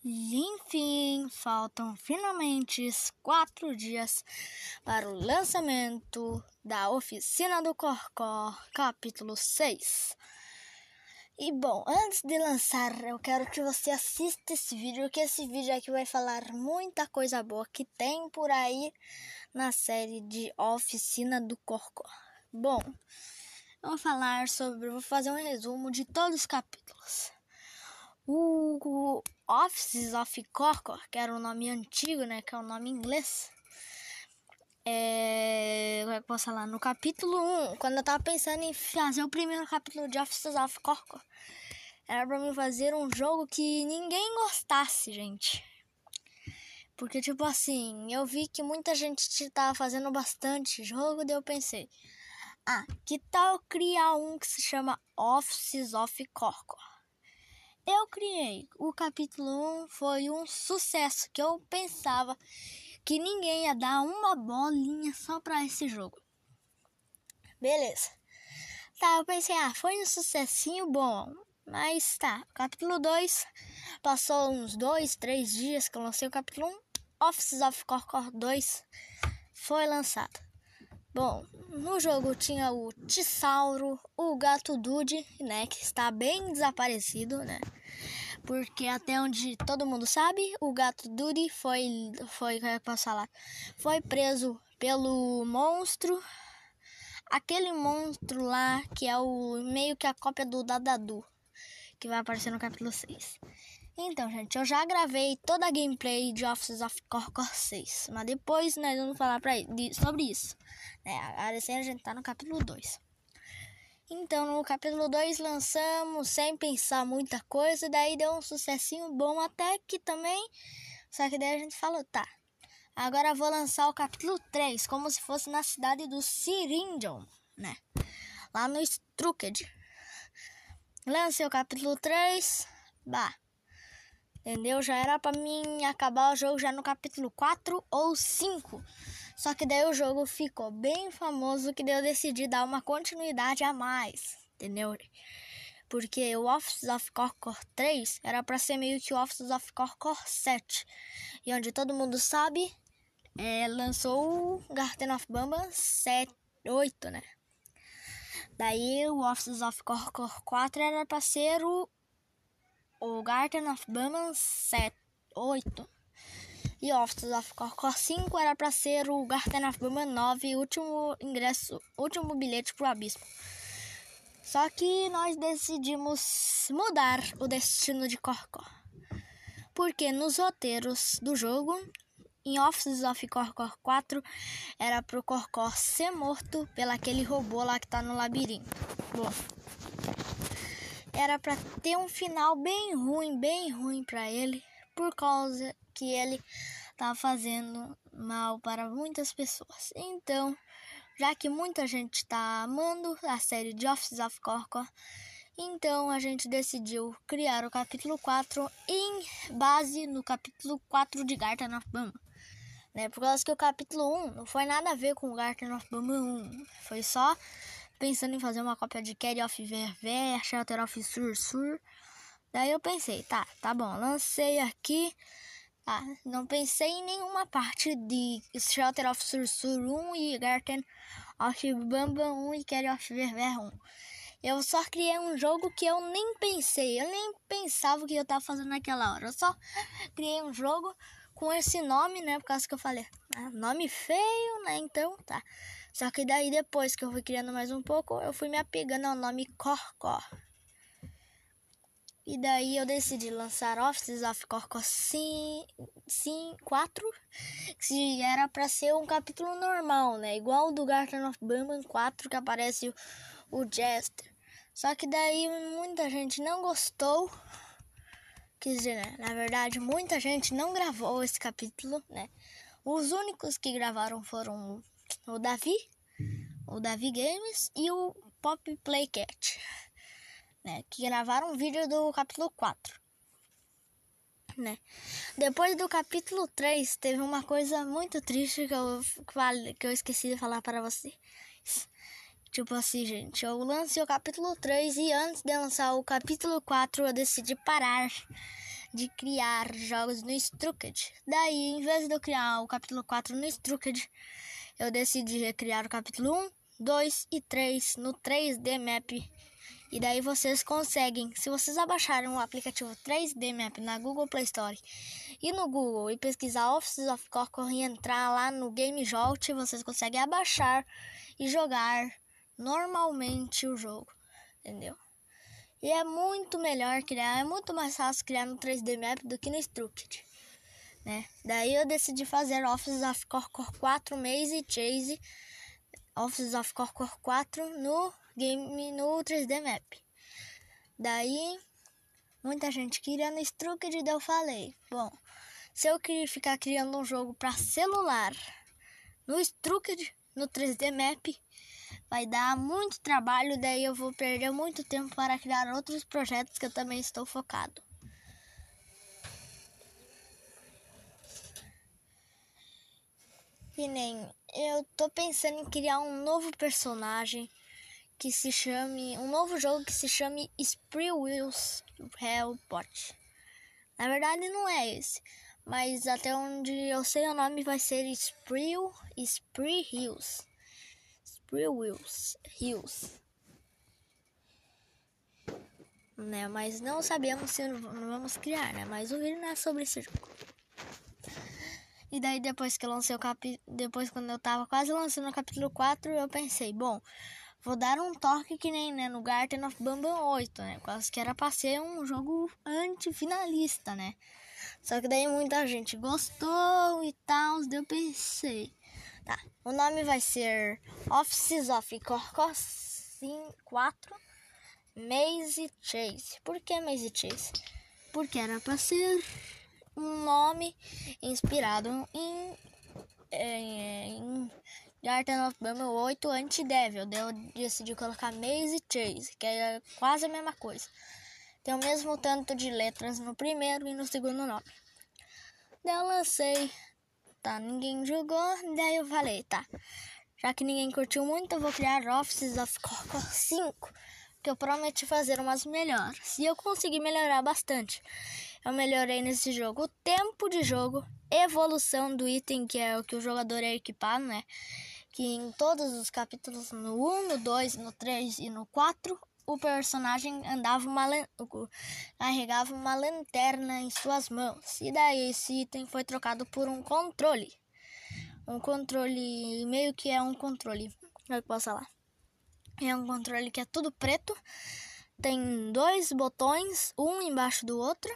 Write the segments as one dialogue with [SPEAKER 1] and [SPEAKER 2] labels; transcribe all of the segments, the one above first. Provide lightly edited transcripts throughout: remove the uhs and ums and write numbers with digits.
[SPEAKER 1] Enfim, faltam finalmente 4 dias para o lançamento da Oficina do Corcó, capítulo 6. E bom, antes de lançar, eu quero que você assista esse vídeo, que esse vídeo aqui vai falar muita coisa boa que tem por aí na série de Oficina do Corcó. Bom, vou fazer um resumo de todos os capítulos. O Offices of Corcó, que era o nome antigo, né, que é o nome em inglês, como é que eu posso falar? No capítulo 1, quando eu tava pensando em fazer o primeiro capítulo de Offices of Corcó, era pra mim fazer um jogo que ninguém gostasse, gente. Porque, tipo assim, eu vi que muita gente tava fazendo bastante jogo, daí eu pensei, que tal criar um que se chama Offices of Corcó? Eu criei. O capítulo 1 foi um sucesso, que eu pensava que ninguém ia dar uma bolinha só pra esse jogo. Beleza. Tá, eu pensei, foi um sucessinho bom. Mas tá, capítulo 2, passou uns 2, 3 dias que eu lancei o capítulo 1. Offices of Corcó 2 foi lançado. Bom, no jogo tinha o Tissauro, o Gato Dude, né, que está bem desaparecido, né? Porque até onde todo mundo sabe, o Gato Dude foi preso pelo monstro, aquele monstro lá que é o meio que a cópia do Dadadu, que vai aparecer no capítulo 6. Então, gente, eu já gravei toda a gameplay de Offices of Corcó 6, mas depois nós vamos falar sobre isso, né? Agora a gente tá no capítulo 2. Então, no capítulo 2 lançamos sem pensar muita coisa, daí deu um sucessinho bom até que também, só que daí a gente falou, agora eu vou lançar o capítulo 3, como se fosse na cidade do Sirindon, né? Lá no Strucked. Lancei o capítulo 3, entendeu? Já era pra mim acabar o jogo já no capítulo 4 ou 5. Só que daí o jogo ficou bem famoso, que daí eu decidi dar uma continuidade a mais, entendeu? Porque o Offices of Corcó 3 era pra ser meio que o Offices of Corcó 7. E onde todo mundo sabe, lançou o Garten of Banban 8, né? Daí o Offices of Corcó 4 era pra ser o Garten of Banban 8. E Offices of Corcó 5 era para ser o Garten of Banban 9, último bilhete pro abismo. Só que nós decidimos mudar o destino de Corcó. Porque nos roteiros do jogo, em Offices of Corcó 4, era pro Corcó ser morto pelaquele robô lá que tá no labirinto. Bom, era para ter um final bem ruim para ele, por causa que ele tá fazendo mal para muitas pessoas. Então, já que muita gente tá amando a série de Offices of Corcó, então a gente decidiu criar o capítulo 4 em base no capítulo 4 de Garten of Banban, né? Por causa que o capítulo 1 não foi nada a ver com o Garten of Banban 1. Foi só pensando em fazer uma cópia de Carry of Verver, Shelter of Sur. Daí eu pensei, tá bom, lancei aqui. Não pensei em nenhuma parte de Shelter of Sur 1 e Garten of Banban 1 e Carry of Verver 1. Eu só criei um jogo que eu nem pensei. Eu nem pensava o que eu tava fazendo naquela hora. Eu só criei um jogo com esse nome, né? Por causa que eu falei, nome feio, né? Então, tá. Só que daí depois que eu fui criando mais um pouco, eu fui me apegando ao nome Corcó. E daí eu decidi lançar Offices of Corcó 4, que era pra ser um capítulo normal, né? Igual o do Garten of Banban 4, que aparece o Jester. Só que daí muita gente não gostou. Quer dizer, né? Na verdade, muita gente não gravou esse capítulo, né? Os únicos que gravaram foram o Davi Games e o Pop Playcat, né, que gravaram um vídeo do capítulo 4, né? Depois do capítulo 3, teve uma coisa muito triste que eu esqueci de falar para vocês. Tipo assim, gente, eu lancei o capítulo 3 e antes de lançar o capítulo 4, eu decidi parar de criar jogos no Structed. Daí, em vez de eu criar o capítulo 4 no Structed, eu decidi recriar o capítulo 1, 2 e 3 no 3D Map. E daí vocês conseguem, se vocês abaixarem o aplicativo 3D Map na Google Play Store e no Google e pesquisar Offices of Korkor e entrar lá no Game Jolt, vocês conseguem abaixar e jogar normalmente o jogo, entendeu? E é muito melhor criar, é muito mais fácil criar no 3D Map do que no Structed, né? Daí eu decidi fazer Offices of Korkor 4 Maze Chase, Offices of Korkor 4 no 3D Map. Daí muita gente queria no Structed, daí eu falei, bom, se eu queria ficar criando um jogo para celular no Structed, no 3D Map, vai dar muito trabalho, daí eu vou perder muito tempo para criar outros projetos que eu também estou focado. E nem eu tô pensando em criar um novo personagem que se chame, um novo jogo que se chame Spree Wheels Hellbot. Na verdade não é esse, mas até onde eu sei o nome vai ser Spree Hills. Spree Hills. Né? Mas não sabemos se não vamos criar, né? Mas o vídeo não é sobre esse jogo. E daí depois que eu lancei depois quando eu tava quase lançando o capítulo 4, eu pensei, bom, vou dar um toque que nem, né, no Garten of Banban 8, né? Quase que era pra ser um jogo anti-finalista, né? Só que daí muita gente gostou e tal, daí eu pensei, tá, o nome vai ser Offices of Korkor 4 Maze Chase. Por que Maze Chase? Porque era pra ser um nome inspirado em Garten of Banban 8 Anti-Devil. Daí eu decidi colocar Maze Chase, que é quase a mesma coisa. Tem o mesmo tanto de letras no primeiro e no segundo nome. Daí eu lancei, tá, ninguém jogou, daí eu falei, tá, já que ninguém curtiu muito, eu vou criar Offices of Korkor 5, que eu prometi fazer umas melhoras. E eu consegui melhorar bastante. Eu melhorei nesse jogo o tempo de jogo, evolução do item, que é o que o jogador é equipado, né? Que em todos os capítulos, no 1, no 2, no 3 e no 4, o personagem carregava uma lanterna em suas mãos. E daí esse item foi trocado por um controle. Um controle, meio que é um controle. Como é que eu posso falar? É um controle que é tudo preto. Tem 2 botões, um embaixo do outro,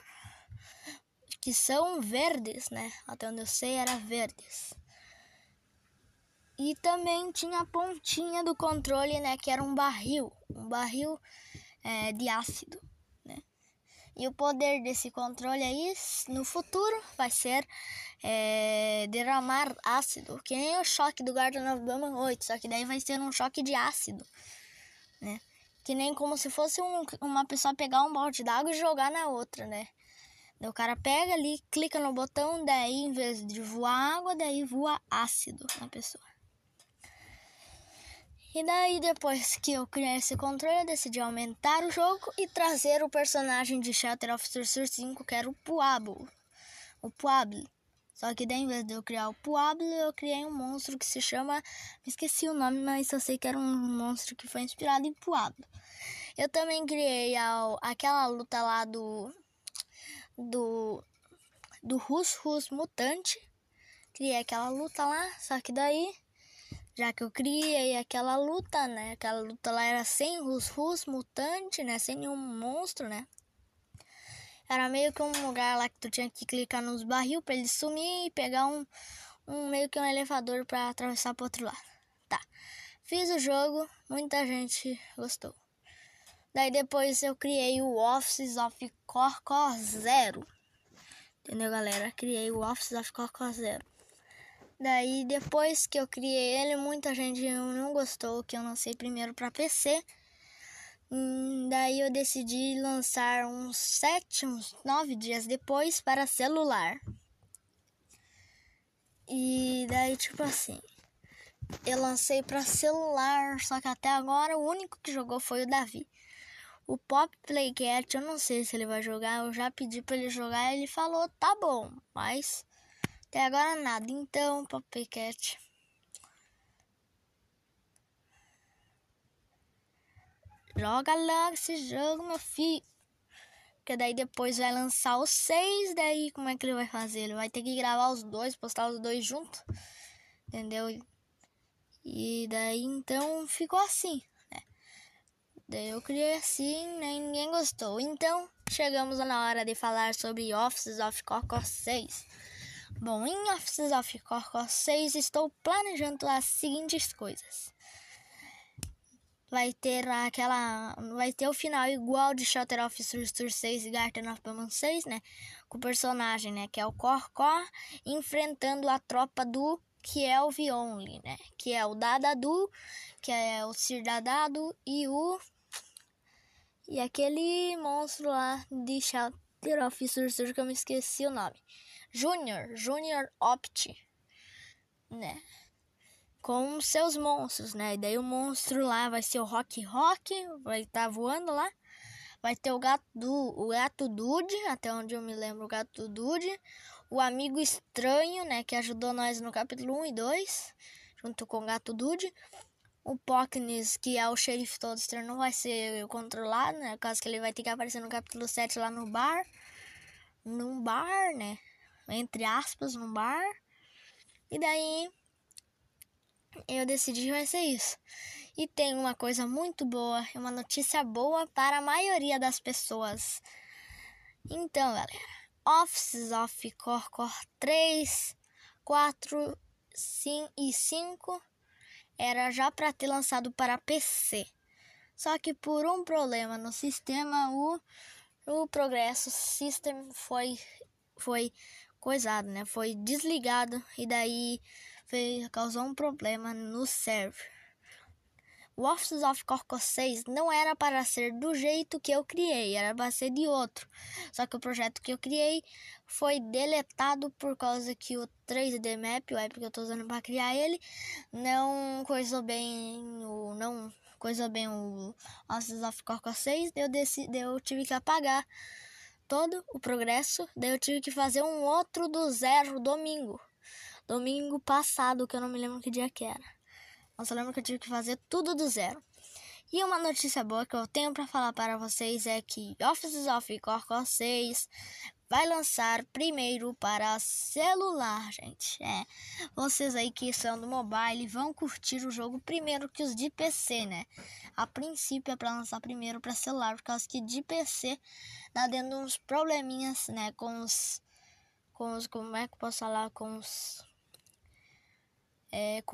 [SPEAKER 1] que são verdes, né? Até onde eu sei era verdes. E também tinha a pontinha do controle, né? Que era um barril de ácido, né? E o poder desse controle aí, no futuro, vai ser derramar ácido, que nem o choque do Garten of Banban 8, só que daí vai ser um choque de ácido, né? Que nem como se fosse uma pessoa pegar um balde d'água e jogar na outra, né? Daí o cara pega ali, clica no botão, daí em vez de voar água, daí voa ácido na pessoa. E daí depois que eu criei esse controle, eu decidi aumentar o jogo e trazer o personagem de Shelter of Sorcerer 5, que era o Puablo. Só que daí, em vez de eu criar o Puablo, eu criei um monstro que se chama... Esqueci o nome, mas eu sei que era um monstro que foi inspirado em Puablo. Eu também criei aquela luta lá do Rus Mutante. Criei aquela luta lá, só que daí, já que eu criei aquela luta, né? Aquela luta lá era sem Rus Mutante, né? Sem nenhum monstro, né? Era meio que um lugar lá que tu tinha que clicar nos barril pra ele sumir e pegar meio que um elevador pra atravessar pro outro lado. Tá, fiz o jogo, muita gente gostou. Daí depois eu criei o Offices of Korkor 0. Entendeu, galera? Criei o Offices of Korkor 0. Daí depois que eu criei ele, muita gente não gostou, que eu lancei primeiro pra PC. Daí eu decidi lançar uns 9 dias depois para celular. E daí, tipo assim, eu lancei para celular, só que até agora o único que jogou foi o Davi. O Pop Playcat, eu não sei se ele vai jogar. Eu já pedi pra ele jogar e ele falou, tá bom. Mas até agora nada. Então, Pop Playcat, joga logo esse jogo, meu filho. Porque daí depois vai lançar os 6. Daí como é que ele vai fazer? Ele vai ter que gravar os 2, postar os 2 juntos. Entendeu? E daí então ficou assim, né? Daí eu criei assim, né? E ninguém gostou. Então chegamos na hora de falar sobre Offices of Coco 6. Bom, em Offices of Coco 6 estou planejando as seguintes coisas. Vai ter o final igual de Shelter of Surtur 6 e Garden of Paimon 6, né? Com o personagem, né? Que é o Corcor enfrentando a tropa do que é o Vionli, né? Que é o Dadadu, que é o Sir Dadado e aquele monstro lá de Shelter of Surtur que eu me esqueci o nome. Junior Opt, né? Com seus monstros, né? E daí o monstro lá vai ser o Rock, vai estar voando lá. Vai ter o gato Dude, até onde eu me lembro, o gato Dude. O amigo estranho, né? Que ajudou nós no capítulo 1 e 2, junto com o gato Dude. O Pocknes, que é o xerife todo estranho, não vai ser controlado, né? Por causa que ele vai ter que aparecer no capítulo 7 lá no bar. Num bar, né? Entre aspas, num bar. E daí eu decidi que vai ser isso. E tem uma coisa muito boa, uma notícia boa para a maioria das pessoas. Então, galera, Offices of Corcor 3, 4 e 5 era já para ter lançado para PC. Só que por um problema no sistema, o Progresso System foi coisado, né? Foi desligado e daí causou um problema no server. O Offices of Corcor 6 não era para ser do jeito que eu criei, era para ser de outro. Só que o projeto que eu criei foi deletado por causa que o 3D Map, o app que eu estou usando para criar ele, não coisou bem o Offices of Corcor 6. Eu tive que apagar todo o progresso, daí eu tive que fazer um outro do zero domingo passado, que eu não me lembro que dia que era. Eu só lembro que eu tive que fazer tudo do zero. E uma notícia boa que eu tenho para falar para vocês é que Offices of Corcor 6 vai lançar primeiro para celular, gente. Vocês aí que são do mobile vão curtir o jogo primeiro que os de PC, né? A princípio é para lançar primeiro para celular, por causa que de PC tá dando uns probleminhas, né? Como é que eu posso falar? Com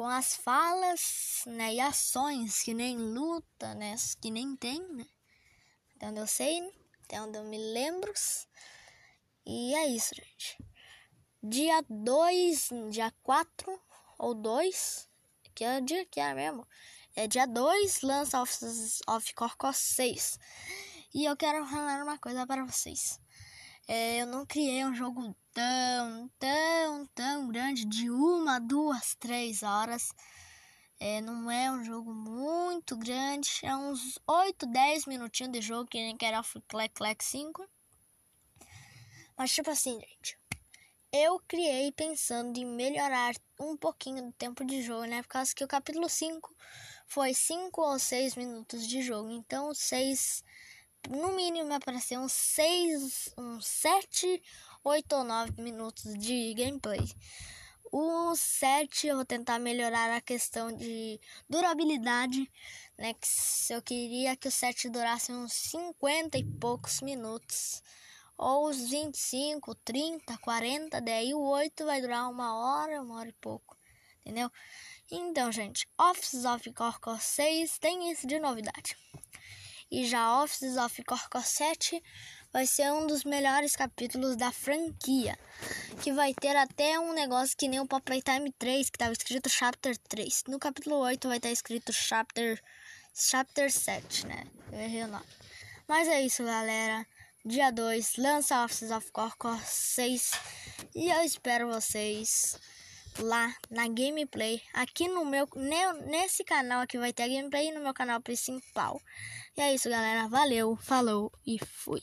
[SPEAKER 1] as falas, né, e ações, que nem luta, né, que nem tem, né, até onde eu sei, até onde eu me lembro. E é isso, gente. Dia 4 ou 2, que é o dia que é mesmo, dia 2 lança Offices of Corcor 6. E eu quero falar uma coisa para vocês. Eu não criei um jogo tão grande de 1, 2, 3 horas. Não é um jogo muito grande. É uns 8, 10 minutinhos de jogo, que nem Care of Clack 5. Mas tipo assim, gente, eu criei pensando em melhorar um pouquinho do tempo de jogo, né? Por causa que o capítulo 5 foi 5 ou 6 minutos de jogo. Então 6... no mínimo vai aparecer uns 7, 8 ou 9 minutos de gameplay. O 7 eu vou tentar melhorar a questão de durabilidade, né? Que eu queria que o 7 durasse uns 50 e poucos minutos, ou uns 25, 30, 40, daí o 8 vai durar 1 hora e pouco, entendeu? Então, gente, Offices of Corcor 6 tem isso de novidade. E já Offices of Corcor 7 vai ser um dos melhores capítulos da franquia, que vai ter até um negócio que nem o Pop Playtime 3, que estava escrito Chapter 3. No capítulo 8 vai estar escrito Chapter 7, né? Eu errei o nome. Mas é isso, galera. Dia 2 lança Offices of Corcor 6 e eu espero vocês lá na gameplay. Aqui no meu, nesse canal aqui vai ter a gameplay, no meu canal principal. E é isso, galera. Valeu, falou e fui.